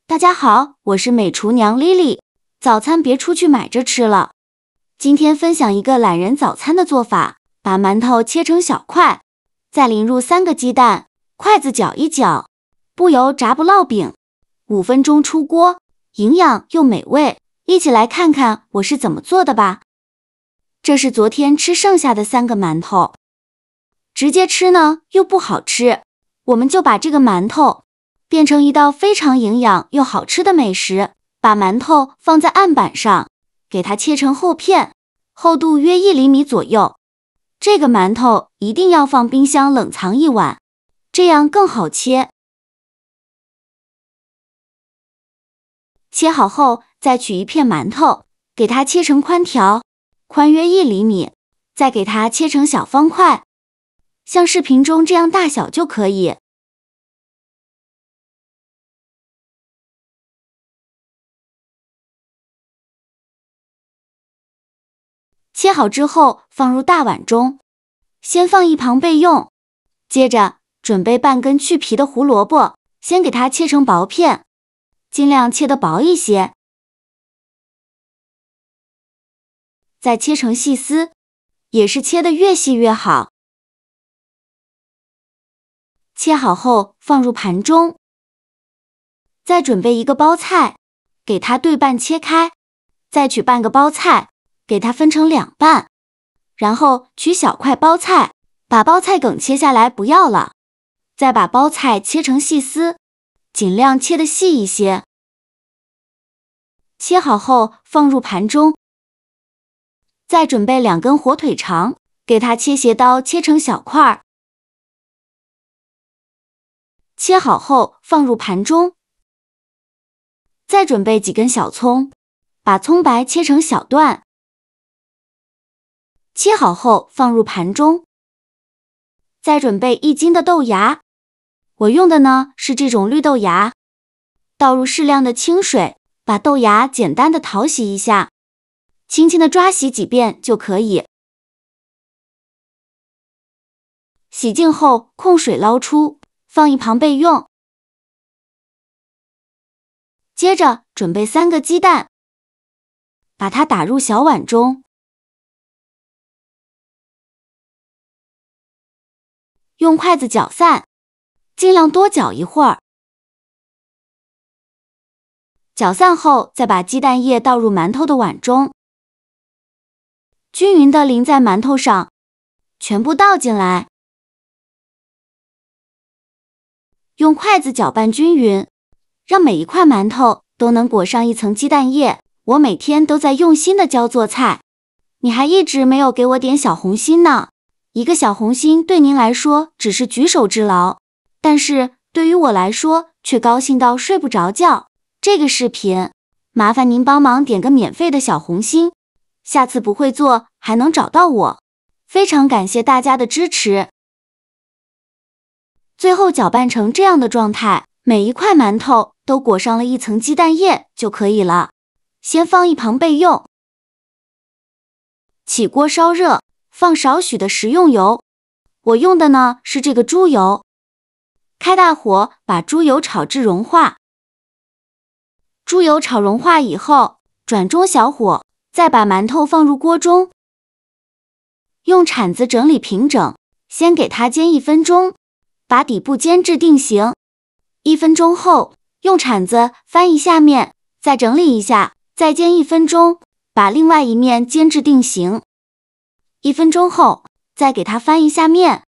大家好，我是美厨娘 Lily。早餐别出去买着吃了。今天分享一个懒人早餐的做法，把馒头切成小块，再淋入3个鸡蛋，筷子搅一搅，不油炸不烙饼，5分钟出锅，营养又美味。一起来看看我是怎么做的吧。这是昨天吃剩下的3个馒头，直接吃呢又不好吃，我们就把这个馒头变成一道非常营养又好吃的美食。把馒头放在案板上，给它切成厚片，厚度约1厘米左右。这个馒头一定要放冰箱冷藏1晚，这样更好切。切好后，再取一片馒头，给它切成宽条，宽约1厘米，再给它切成小方块，像视频中这样大小就可以。切好之后放入大碗中，先放一旁备用。接着准备半根去皮的胡萝卜，先给它切成薄片，尽量切得薄一些，再切成细丝，也是切得越细越好。切好后放入盘中，再准备一个包菜，给它对半切开，再取半个包菜，给它分成2半，然后取小块包菜，把包菜梗切下来不要了，再把包菜切成细丝，尽量切得细一些。切好后放入盘中，再准备2根火腿肠，给它切斜刀切成小块，切好后放入盘中，再准备几根小葱，把葱白切成小段，切好后放入盘中，再准备1斤的豆芽，我用的呢是这种绿豆芽，倒入适量的清水，把豆芽简单的淘洗一下，轻轻的抓洗几遍就可以。洗净后控水捞出，放一旁备用。接着准备3个鸡蛋，把它打入小碗中，用筷子搅散，尽量多搅一会儿。搅散后，再把鸡蛋液倒入馒头的碗中，均匀的淋在馒头上，全部倒进来。用筷子搅拌均匀，让每一块馒头都能裹上一层鸡蛋液。我每天都在用心的教做菜，你还一直没有给我点小红心呢。1个小红心对您来说只是举手之劳，但是对于我来说却高兴到睡不着觉。这个视频，麻烦您帮忙点个免费的小红心，下次不会做还能找到我。非常感谢大家的支持。最后搅拌成这样的状态，每一块馒头都裹上了一层鸡蛋液就可以了。先放一旁备用。起锅烧热，放少许的食用油，我用的呢是这个猪油。开大火把猪油炒至融化。猪油炒融化以后，转中小火，再把馒头放入锅中，用铲子整理平整，先给它煎1分钟，把底部煎至定型。1分钟后，用铲子翻一下面，再整理一下，再煎1分钟，把另外一面煎至定型。1分钟后，再给它翻一下面。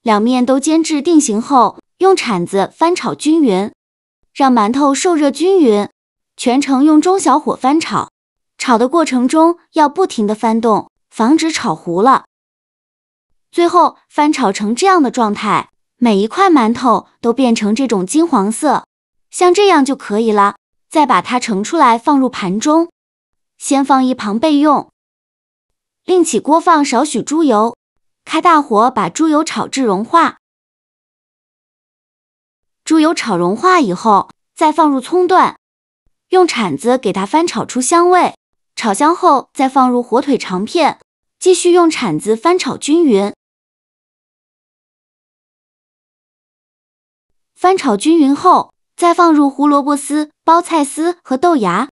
2面都煎至定型后，用铲子翻炒均匀，让馒头受热均匀，全程用中小火翻炒。炒的过程中要不停地翻动，防止炒糊了。最后翻炒成这样的状态，每一块馒头都变成这种金黄色，像这样就可以了。再把它盛出来放入盘中，先放一旁备用。另起锅放少许猪油，开大火把猪油炒至融化。猪油炒融化以后，再放入葱段，用铲子给它翻炒出香味。炒香后，再放入火腿肠片，继续用铲子翻炒均匀。翻炒均匀后，再放入胡萝卜丝、包菜丝和豆芽，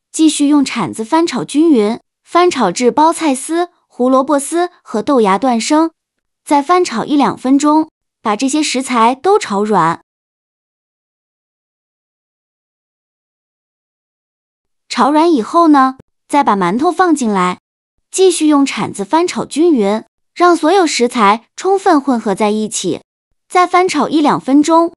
继续用铲子翻炒均匀，翻炒至包菜丝、胡萝卜丝和豆芽断生，再翻炒1-2分钟，把这些食材都炒软。炒软以后呢，再把馒头放进来，继续用铲子翻炒均匀，让所有食材充分混合在一起，再翻炒1-2分钟。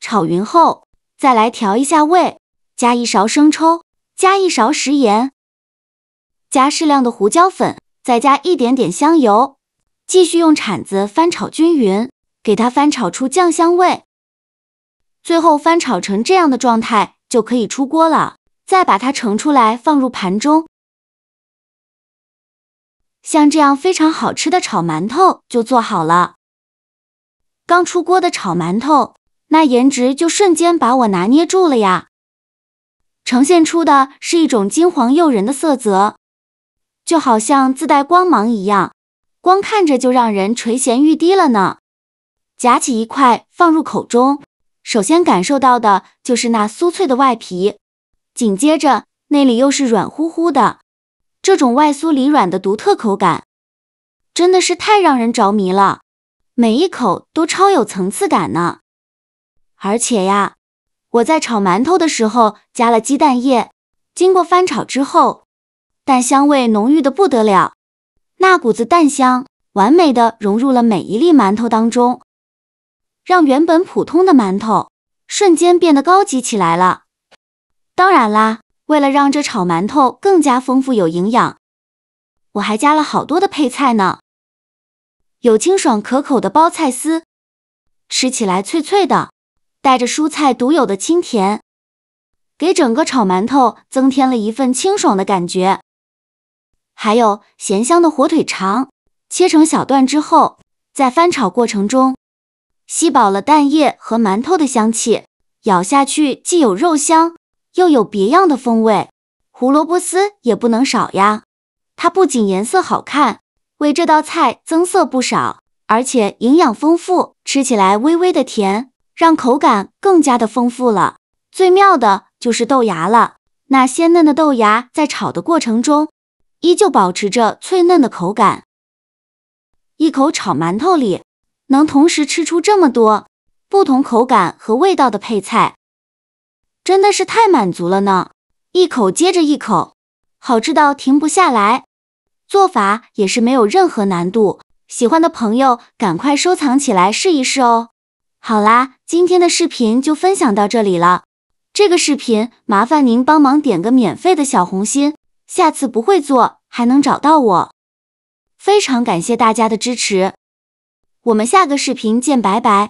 炒匀后，再来调一下味，加1勺生抽，加1勺食盐，加适量的胡椒粉，再加一点点香油，继续用铲子翻炒均匀，给它翻炒出酱香味。最后翻炒成这样的状态就可以出锅了，再把它盛出来放入盘中。像这样非常好吃的炒馒头就做好了。刚出锅的炒馒头，那颜值就瞬间把我拿捏住了呀，呈现出的是一种金黄诱人的色泽，就好像自带光芒一样，光看着就让人垂涎欲滴了呢。夹起一块放入口中，首先感受到的就是那酥脆的外皮，紧接着内里又是软乎乎的，这种外酥里软的独特口感，真的是太让人着迷了，每一口都超有层次感呢。而且呀，我在炒馒头的时候加了鸡蛋液，经过翻炒之后，蛋香味浓郁的不得了，那股子蛋香完美的融入了每一粒馒头当中，让原本普通的馒头瞬间变得高级起来了。当然啦，为了让这炒馒头更加丰富有营养，我还加了好多的配菜呢。有清爽可口的包菜丝，吃起来脆脆的，带着蔬菜独有的清甜，给整个炒馒头增添了一份清爽的感觉。还有咸香的火腿肠，切成小段之后，在翻炒过程中吸饱了蛋液和馒头的香气，咬下去既有肉香，又有别样的风味。胡萝卜丝也不能少呀，它不仅颜色好看，为这道菜增色不少，而且营养丰富，吃起来微微的甜，让口感更加的丰富了。最妙的就是豆芽了，那鲜嫩的豆芽在炒的过程中，依旧保持着脆嫩的口感。一口炒馒头里能同时吃出这么多不同口感和味道的配菜，真的是太满足了呢，一口接着一口，好吃到停不下来。做法也是没有任何难度，喜欢的朋友赶快收藏起来试一试哦。好啦，今天的视频就分享到这里了。这个视频麻烦您帮忙点个免费的小红心，下次不会做还能找到我。非常感谢大家的支持，我们下个视频见，拜拜。